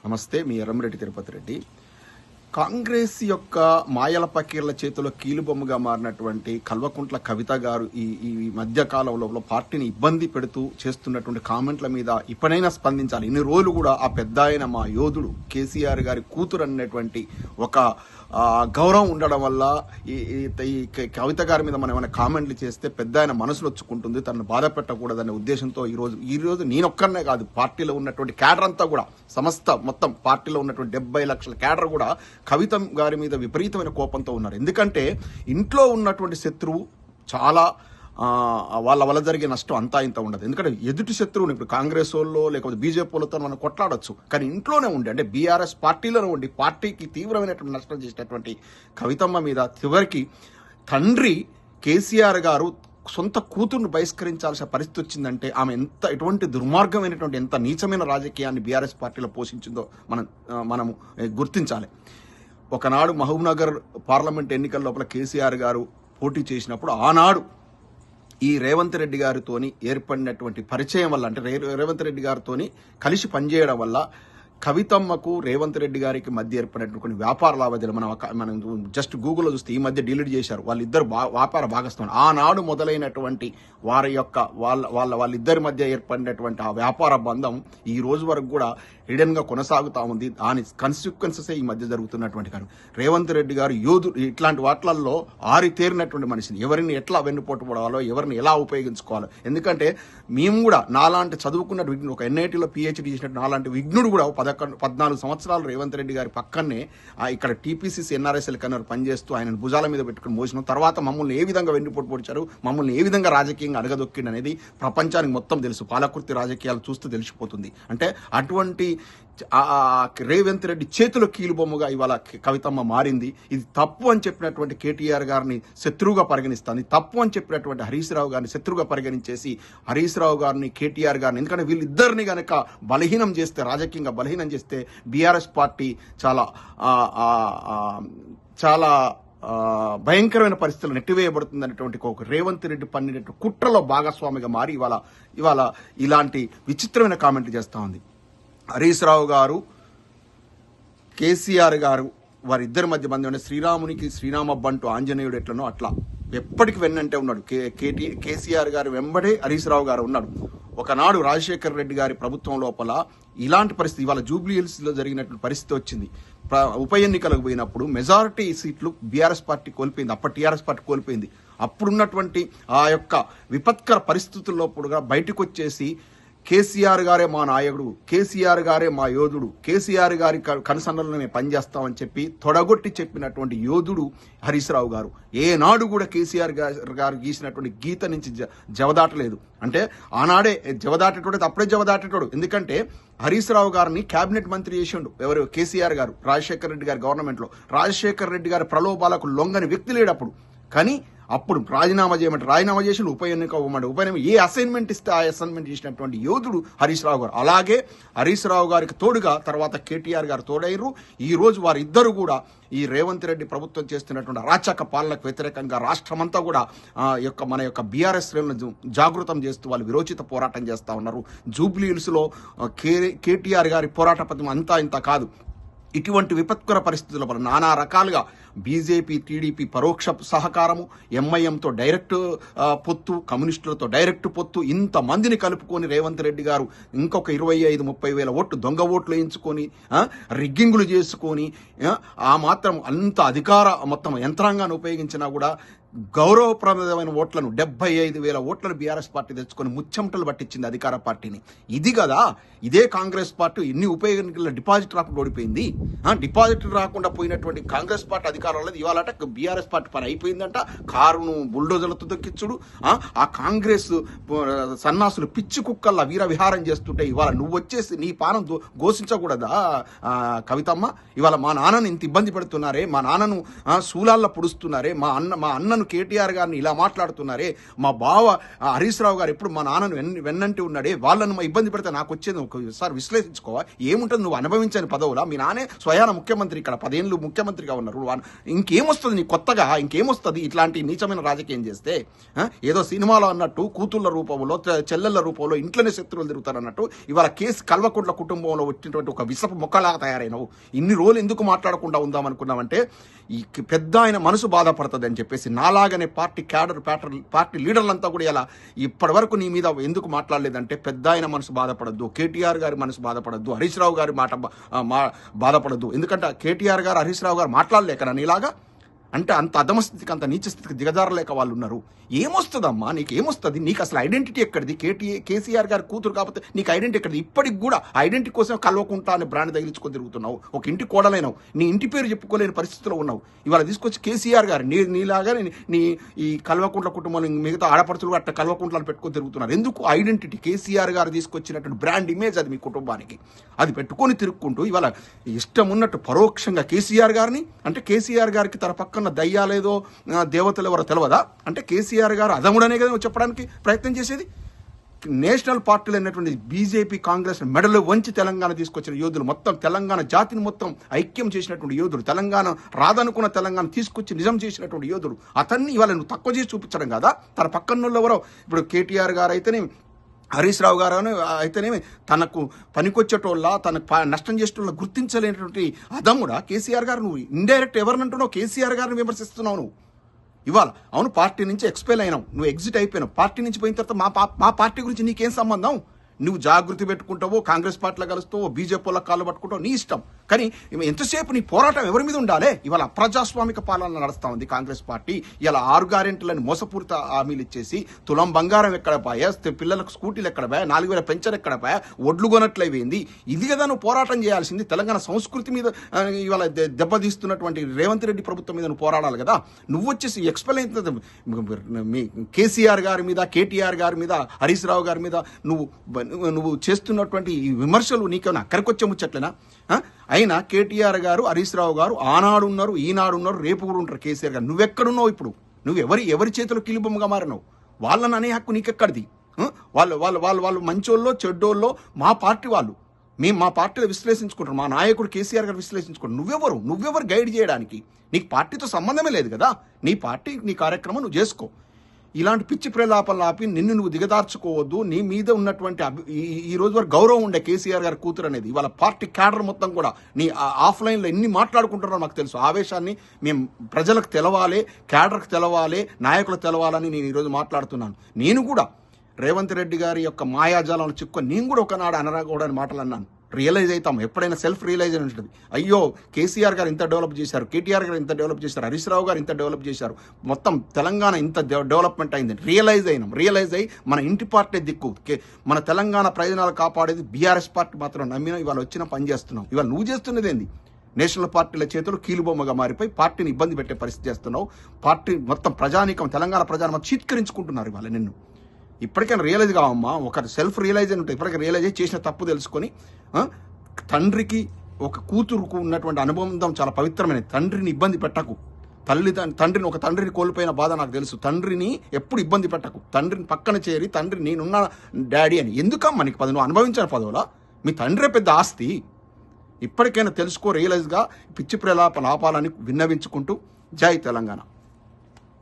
నమస్తే, మీ ఎర్రంరెడ్డి తిరుపతి రెడ్డి. కాంగ్రెస్ యొక్క మాయల పకీర్ల చేతిలో కీలుబొమ్మగా మారినటువంటి కల్వకుంట్ల కవిత గారు ఈ మధ్య కాలంలో పార్టీని ఇబ్బంది పెడుతూ చేస్తున్నటువంటి కామెంట్ల మీద ఇప్పుడైనా స్పందించాలి. ఇన్ని రోజులు కూడా ఆ పెద్ద ఆయన మా యోధుడు కేసీఆర్ గారి కూతురు అనేటువంటి ఒక గౌరవం ఉండడం వల్ల ఈ కవిత గారి మీద మనం ఏమైనా కామెంట్లు చేస్తే పెద్ద ఆయన మనసులో వచ్చుకుంటుంది, తనను బాధ పెట్టకూడదనే ఉద్దేశంతో ఈరోజు నేనొక్కనే కాదు, పార్టీలో ఉన్నటువంటి క్యాడర్ అంతా కూడా, మొత్తం పార్టీలో ఉన్నటువంటి 70 లక్షల క్యాడర్ కూడా కవిత గారి మీద విపరీతమైన కోపంతో ఉన్నారు. ఎందుకంటే ఇంట్లో ఉన్నటువంటి శత్రువు చాలా వాళ్ళ వల్ల జరిగే నష్టం అంతా ఇంత ఉండదు. ఎందుకంటే ఎదుటి శత్రువుని ఇప్పుడు కాంగ్రెస్ వాళ్ళు లేకపోతే బీజేపీ వాళ్ళతో మనం కొట్లాడొచ్చు, కానీ ఇంట్లోనే ఉండి అంటే బీఆర్ఎస్ పార్టీలోనే ఉండి పార్టీకి తీవ్రమైనటువంటి నష్టం చేసినటువంటి కవితమ్మ మీద చివరికి తండ్రి కేసీఆర్ గారు సొంత కూతుర్ను బహిష్కరించాల్సిన పరిస్థితి వచ్చిందంటే ఆమె ఎటువంటి దుర్మార్గమైనటువంటి ఎంత నీచమైన రాజకీయాన్ని బీఆర్ఎస్ పార్టీలో పోషించిందో మనము గుర్తించాలి. ఒకనాడు మహబూబ్నగర్ పార్లమెంట్ ఎన్నికల లోపల కేసీఆర్ గారు పోటీ చేసినప్పుడు ఆనాడు ఈ రేవంత్ రెడ్డి గారితోని ఏర్పడినటువంటి పరిచయం వల్ల, అంటే రేవంత్ రెడ్డి గారితోని కలిసి పనిచేయడం వల్ల కవితమ్మకు రేవంత్ రెడ్డి గారికి మధ్య ఏర్పడినటువంటి కొన్ని వ్యాపార లావాదేవీలు మనం జస్ట్ గూగుల్లో చూస్తే ఈ మధ్య డిలీట్ చేశారు. వాళ్ళిద్దరు వ్యాపార భాగస్వాములు. ఆనాడు మొదలైనటువంటి వాళ్ళిద్దరి మధ్య ఏర్పడినటువంటి ఆ వ్యాపార బంధం ఈ రోజు వరకు కూడా హిడెన్ గా కొనసాగుతా ఉంది. దాని కాన్సిక్వెన్సెస్ ఈ మధ్య జరుగుతున్నటువంటి కాదు. రేవంత్ రెడ్డి గారు ఇట్లాంటి వాటిలలో ఆరితేరినటువంటి మనిషిని, ఎవరిని ఎట్లా వెన్నుపోటు పడాలో, ఎవరిని ఎలా ఉపయోగించుకోవాలో. ఎందుకంటే మేము కూడా నాలాంటి చదువుకున్న విఘ్నుడు, ఒక ఎన్ఐటీలో పిహెచ్డీ చేసినట్టు నాలాంటి విఘ్నుడు కూడా 14 సంవత్సరాలు రేవంత్ రెడ్డి గారి పక్కనే ఇక్కడ టీపీసీసీ ఎన్ఆర్ఎస్ఎల్ కన్నారు పనిచేస్తూ ఆయన భుజాల మీద పెట్టుకుని మోసిన తర్వాత మమ్మల్ని ఏ విధంగా వెన్నుపోటు పొడిచారు, మమ్మల్ని ఏ విధంగా రాజకీయంగా అడగదొక్కింది అనేది ప్రపంచానికి మొత్తం తెలుసు. పాలకుర్తి రాజకీయాలు చూస్తూ తెలిసిపోతుంది. అంటే అటువంటి రేవంత్ రెడ్డి చేతిలో కీలుబొమ్మగా ఇవాళ కవితమ్మ మారింది. ఇది తప్పు అని చెప్పినటువంటి కేటీఆర్ గారిని శత్రువుగా పరిగణిస్తుంది. తప్పు అని చెప్పినటువంటి హరీష్ రావు గారిని శత్రువుగా పరిగణించేసి హరీష్ రావు గారిని, కేటీఆర్ గారిని, ఎందుకంటే వీళ్ళిద్దరిని గనక బలహీనం చేస్తే, రాజకీయంగా బలహీనం చేస్తే బీఆర్ఎస్ పార్టీ చాలా భయంకరమైన పరిస్థితులు నెట్టివేయబడుతుంది అనేటువంటి ఒక రేవంత్ రెడ్డి పన్నినట్టు కుట్రలో భాగస్వామిగా మారి ఇవాళ ఇలాంటి విచిత్రమైన కామెంట్లు చేస్తా ఉంది. హరీష్ రావు గారు, కేసీఆర్ గారు, వారిద్దరి మధ్య బంధం శ్రీరామునికి శ్రీరామబ్బంటూ ఆంజనేయుడు ఎట్లనో అట్లా ఎప్పటికి వెన్నంటే ఉన్నాడు. కేసీఆర్ గారు వెంబడే హరీష్ రావు గారు ఉన్నాడు. ఒకనాడు రాజశేఖర్ రెడ్డి గారి ప్రభుత్వం లోపల ఇలాంటి పరిస్థితి, ఇవాళ జూబ్లీ హిల్స్ లో జరిగినటువంటి పరిస్థితి వచ్చింది. ఉప ఎన్నికలకు పోయినప్పుడు మెజారిటీ సీట్లు బీఆర్ఎస్ పార్టీ కోల్పోయింది, అప్పటి టీఆర్ఎస్ పార్టీ కోల్పోయింది. అప్పుడున్నటువంటి ఆ యొక్క విపత్కర పరిస్థితుల్లో కూడా బయటకు వచ్చేసి కేసీఆర్ గారే మా నాయకుడు, కేసీఆర్ గారే మా యోధుడు, కేసీఆర్ గారి కనుసన్నల్లో మేము పనిచేస్తామని చెప్పి తొడగొట్టి చెప్పినటువంటి యోధుడు హరీష్ రావు గారు. ఏనాడు కూడా కేసీఆర్ గారు గీసినటువంటి గీత నుంచి జవదాటలేదు. అంటే ఆనాడే జవదాటేటోడు, అప్పుడే జవదాటేటోడు. ఎందుకంటే హరీష్ రావు గారిని కేబినెట్ మంత్రి చేసిండు ఎవరు, కేసీఆర్ గారు, రాజశేఖర్ రెడ్డి గారి గవర్నమెంట్ లో. రాజశేఖర్ రెడ్డి గారి ప్రలోభాలకు లొంగని వ్యక్తి లేడు అప్పుడు. కానీ అప్పుడు రాజీనామా చేసి ఉప ఎన్నిక ఏ అసైన్మెంట్ ఇస్తే ఆ అసైన్మెంట్ చేసినటువంటి యోధుడు హరీష్ రావు గారు. అలాగే హరీష్ రావు గారికి తోడుగా తర్వాత కేటీఆర్ గారు తోడయ్యారు. ఈ రోజు వారిద్దరు కూడా ఈ రేవంత్ రెడ్డి ప్రభుత్వం చేస్తున్నటువంటి అరాచక పాలనకు వ్యతిరేకంగా రాష్ట్రమంతా కూడా మన యొక్క బీఆర్ఎస్ శ్రేణులను జాగృతం చేస్తూ వాళ్ళు విరోచిత పోరాటం చేస్తా ఉన్నారు. జూబ్లీ హిల్స్ లో కేటీఆర్ గారి పోరాట పథకం అంతా ఇంత కాదు. ఇటువంటి విపత్కర పరిస్థితుల వల్ల నానా రకాలుగా బీజేపీ, టీడీపీ పరోక్ష సహకారము, ఎంఐఎంతో డైరెక్ట్ పొత్తు, కమ్యూనిస్టులతో డైరెక్ట్ పొత్తు, ఇంతమందిని కలుపుకొని రేవంత్ రెడ్డి గారు ఇంకొక 25-30 వేల ఓట్లు దొంగ ఓట్లు వేయించుకొని రిగ్గింగులు చేసుకొని ఆ మాత్రం అంత అధికార మొత్తం యంత్రాంగాన్ని ఉపయోగించినా కూడా గౌరవప్రదమైన ఓట్లను 75,000 ఓట్లను బీఆర్ఎస్ పార్టీ తెచ్చుకొని ముచ్చెమటలు పట్టించింది అధికార పార్టీని. ఇది కదా, ఇదే కాంగ్రెస్ పార్టీ ఎన్ని ఉప ఎన్నికల డిపాజిట్ రాకుండా ఓడిపోయింది. డిపాజిట్ రాకుండా పోయినటువంటి కాంగ్రెస్ పార్టీ అధికారంలో ఇవాళ బీఆర్ఎస్ పార్టీ పని అయిపోయిందంట. కారును బుల్డోజర్లతో దొక్కించుడు, ఆ కాంగ్రెస్ సన్నాసులు పిచ్చి కుక్కల్లా వీర విహారం చేస్తుంటే ఇవాళ నువ్వు వచ్చేసి నీ పానం ఘోషించకూడదా కవితమ్మ? ఇవాళ మా నాన్నను ఇంత ఇబ్బంది పెడుతున్నారే, మా నాన్నను శూలాల్లో పుడుస్తున్నారే, మా అన్నను నాన్నను కేటీఆర్ గారిని ఇలా మాట్లాడుతున్నారే, మా బావ హరీష్ రావు గారు ఎప్పుడు మా నాన్నను వెన్నంటి ఉన్నాడే, వాళ్ళను మా ఇబ్బంది పెడితే నాకు వచ్చేది ఒకసారి విశ్లేషించుకోవా. ఏముంటుంది నువ్వు అనుభవించని పదవులా? మీ నాన్నే స్వయాన ముఖ్యమంత్రి, ఇక్కడ 10 ఏళ్ళు ముఖ్యమంత్రిగా ఉన్నారు. ఇంకేమొస్తుంది నీకు కొత్తగా? ఇంకేమొస్తుంది ఇట్లాంటి నీచమైన రాజకీయం చేస్తే? ఏదో సినిమాలో అన్నట్టు కూతుళ్ళ రూపంలో, చెల్లెళ్ళ రూపంలో ఇంట్లోనే శత్రువులు తిరుగుతారన్నట్టు ఇవాళ కేసు కల్వకుంట్ల కుటుంబంలో వచ్చినటువంటి ఒక విషపు మొక్కలాగా తయారైనవు. ఇన్ని రోజులు ఎందుకు మాట్లాడకుండా ఉందామనుకున్నామంటే ఈ పెద్ద ఆయన మనసు బాధపడుతుంది అని చెప్పేసి, నాలాగనే పార్టీ లీడర్లంతా కూడా ఇలా ఇప్పటి వరకు నీ మీద ఎందుకు మాట్లాడలేదంటే, పెద్ద ఆయన మనసు బాధపడద్దు, కేటీఆర్ గారి మనసు బాధపడద్దు, హరీష్ రావు గారి బాధపడద్దు. ఎందుకంటే కేటీఆర్ గారు హరీష్ రావు గారు మాట్లాడలేకనా నీలాగా? అంటే అంత అధమస్థితికి, అంత నీచ స్థితికి దిగజారలేక వాళ్ళు ఉన్నారు. ఏమొస్తుందమ్మా నీకు? ఏమొస్తుంది నీకు? అసలు ఐడెంటిటీ ఎక్కడిది? కేసీఆర్ గారి కూతురు కాకపోతే నీకు ఐడెంటిటీ ఎక్కడిది? ఇప్పటికి కూడా ఐడెంటిటీ కోసం కల్వకుంటా అనే బ్రాండ్ తగిలించుకొని తిరుగుతున్నావు. ఒక ఇంటి కోడలైనావు, నీ ఇంటి పేరు చెప్పుకోలేని పరిస్థితిలో ఉన్నావు. ఇవాళ తీసుకొచ్చి కేసీఆర్ గారు నీలాగా నీ ఈ కల్వకుంట్ల కుటుంబంలో మిగతా ఆడపడుచులు అట్లా కల్వకుంట్లను పెట్టుకొని తిరుగుతున్నారు. ఎందుకు? ఐడెంటిటీ. కేసీఆర్ గారు తీసుకొచ్చినటువంటి బ్రాండ్ ఇమేజ్ అది మీ కుటుంబానికి. అది పెట్టుకొని తిరుక్కుంటూ ఇవాళ ఇష్టం ఉన్నట్టు పరోక్షంగా కేసీఆర్ గారిని, అంటే కేసీఆర్ గారికి తన పక్కన దయ్యాలేదో దేవతలు ఎవరో తెలియదా? అంటే కేసీఆర్ గారు అదముడనే కదా చెప్పడానికి ప్రయత్నం చేసేది. నేషనల్ పార్టీలు అయినటువంటి బీజేపీ, కాంగ్రెస్ మెడలు వంచి తెలంగాణ తీసుకొచ్చిన యోధులు, మొత్తం తెలంగాణ జాతిని మొత్తం ఐక్యం చేసినటువంటి యోధులు, తెలంగాణ రాదనుకున్న తెలంగాణ తీసుకొచ్చి నిజం చేసినటువంటి యోధులు, అతన్ని ఇవాళ నువ్వు తక్కువ చేసి చూపించడం కదా. తన పక్కన ఎవరో ఇప్పుడు కేటీఆర్ గారు అయితేనే, హరీష్ రావు గారు అయితేనేమి తనకు పనికొచ్చేటోళ్ళ, తనకు నష్టం చేసేటోళ్ళ గుర్తించలేనటువంటి అదమ్ముడా కేసీఆర్ గారు? నువ్వు ఇండైరెక్ట్ ఎవరినంటున్నావు? కేసీఆర్ గారిని విమర్శిస్తున్నావు నువ్వు. ఇవాళ అవును పార్టీ నుంచి ఎక్స్పెల్ అయినావు, నువ్వు ఎగ్జిట్ అయిపోయినావు. పార్టీ నుంచి పోయిన తర్వాత మా పార్టీ గురించి నీకేం సంబంధం? నువ్వు జాగృతి పెట్టుకుంటావో, కాంగ్రెస్ పార్టీలో కలుస్తావో, బీజేపీ వాళ్ళ కాళ్ళు పట్టుకుంటావు, నీ ఇష్టం. కానీ ఎంతసేపు నీ పోరాటం ఎవరి మీద ఉండాలి? ఇవాళ అప్రజాస్వామిక పాలన నడుస్తా ఉంది కాంగ్రెస్ పార్టీ. ఇలా 6 గ్యారెంటీలను మోసపూరిత హామీలు ఇచ్చేసి, తులం బంగారం ఎక్కడ పాయా, పిల్లలకు స్కూటీలు ఎక్కడ పాయా, 4000 పెన్షన్ ఎక్కడ పాయా, ఒడ్లు కొనట్లయిపోయింది. ఇది కదా నువ్వు పోరాటం చేయాల్సింది. తెలంగాణ సంస్కృతి మీద ఇవాళ దెబ్బతీస్తున్నటువంటి రేవంత్ రెడ్డి ప్రభుత్వం మీద నువ్వు పోరాడాలి కదా. నువ్వు వచ్చేసి ఎక్స్పెల్ అయిన మీ కేసీఆర్ గారి మీద, కేటీఆర్ గారి మీద, హరీష్ రావు గారి మీద నువ్వు చేస్తున్నటువంటి ఈ విమర్శలు నీకేమైనా అక్కడికి వచ్చే ముచ్చట్లేనా? అయినా కేటీఆర్ గారు, హరీష్ రావు గారు ఆనాడు ఉన్నారు, ఈనాడు ఉన్నారు, రేపు కూడా ఉంటారు. కేసీఆర్ గారు నువ్వెక్కడున్నావు ఇప్పుడు? నువ్వు ఎవరి చేతిలో కిలుబొమ్మగా మారినావు? వాళ్ళని అనే హక్కు నీకెక్కడిది? వాళ్ళు మంచోళ్ళో చెడ్డోళ్ళో మా పార్టీ వాళ్ళు. మేము మా పార్టీలో విశ్లేషించుకుంటారు, మా నాయకుడు కేసీఆర్ గారు విశ్లేషించుకుంటారు. నువ్వెవరు గైడ్ చేయడానికి? నీకు పార్టీతో సంబంధమే లేదు కదా. నీ పార్టీ, నీ కార్యక్రమం నువ్వు చేసుకో. ఇలాంటి పిచ్చి ప్రలాపనలు ఆపి నిన్ను నువ్వు దిగదార్చుకోవద్దు. నీ మీద ఉన్నటువంటి ఈ రోజు వరకు గౌరవం ఉండే కేసీఆర్ గారి కూతురు అనేది ఇవాళ పార్టీ క్యాడర్ మొత్తం కూడా నీ ఆఫ్లైన్లో ఎన్ని మాట్లాడుకుంటారో నాకు తెలుసు. ఆవేశాన్ని మేము ప్రజలకు తెలవాలి, క్యాడర్కి తెలవాలి, నాయకులకు తెలవాలని నేను ఈరోజు మాట్లాడుతున్నాను. నేను కూడా రేవంత్ రెడ్డి గారి యొక్క మాయాజాలను చిక్కుని నేను కూడా ఒకనాడు అనరాగూడని మాటలు అన్నాను. రియలైజ్ అవుతాం, ఎప్పుడైనా సెల్ఫ్ రియలైజ్ అని ఉంటుంది. అయ్యో కేసీఆర్ గారు ఇంత డెవలప్ చేశారు, కేటీఆర్ గారు ఇంత డెవలప్ చేశారు, హరీష్ రావు గారు ఇంత డెవలప్ చేశారు, మొత్తం తెలంగాణ ఇంత డెవలప్మెంట్ అయింది. రియలైజ్ అయ్యి మన ఇంటి పార్టీ దిక్కు, మన తెలంగాణ ప్రయోజనాలు కాపాడేది బీఆర్ఎస్ పార్టీ మాత్రం నమ్మినా ఇవాళ వచ్చిన పని చేస్తున్నాం. ఇవాళ నువ్వు చేస్తున్నది ఏంది? నేషనల్ పార్టీల చేతులు కీలుబొమ్మగా మారిపోయి పార్టీని ఇబ్బంది పెట్టే పరిస్థితి చేస్తున్నావు. పార్టీ మొత్తం ప్రజానీకం, తెలంగాణ ప్రజానికం చీత్కరించుకుంటున్నారు ఇవాళ నిన్ను. ఇప్పటికైనా రియలైజ్ కావమ్మా. ఒక సెల్ఫ్ రియలైజ్ అని ఉంటుంది. ఇప్పటికైనా రియలైజ్ అయ్యి చేసిన తప్పు తెలుసుకొని, తండ్రికి ఒక కూతురుకు ఉన్నటువంటి అనుబంధం చాలా పవిత్రమైనది. తండ్రిని ఇబ్బంది పెట్టకు. ఒక తండ్రిని కోల్పోయిన బాధ నాకు తెలుసు. తండ్రిని ఎప్పుడు ఇబ్బంది పెట్టకు. తండ్రిని పక్కన చేరి, తండ్రి నేనున్న డాడీ అని ఎందుకమ్మా నీకు నువ్వు అనుభవించిన పదవులా? మీ తండ్రే పెద్ద ఆస్తి. ఇప్పటికైనా తెలుసుకో, రియలైజ్గా పిచ్చి ప్రలాపన ఆపాలని విన్నవించుకుంటూ జై తెలంగాణ.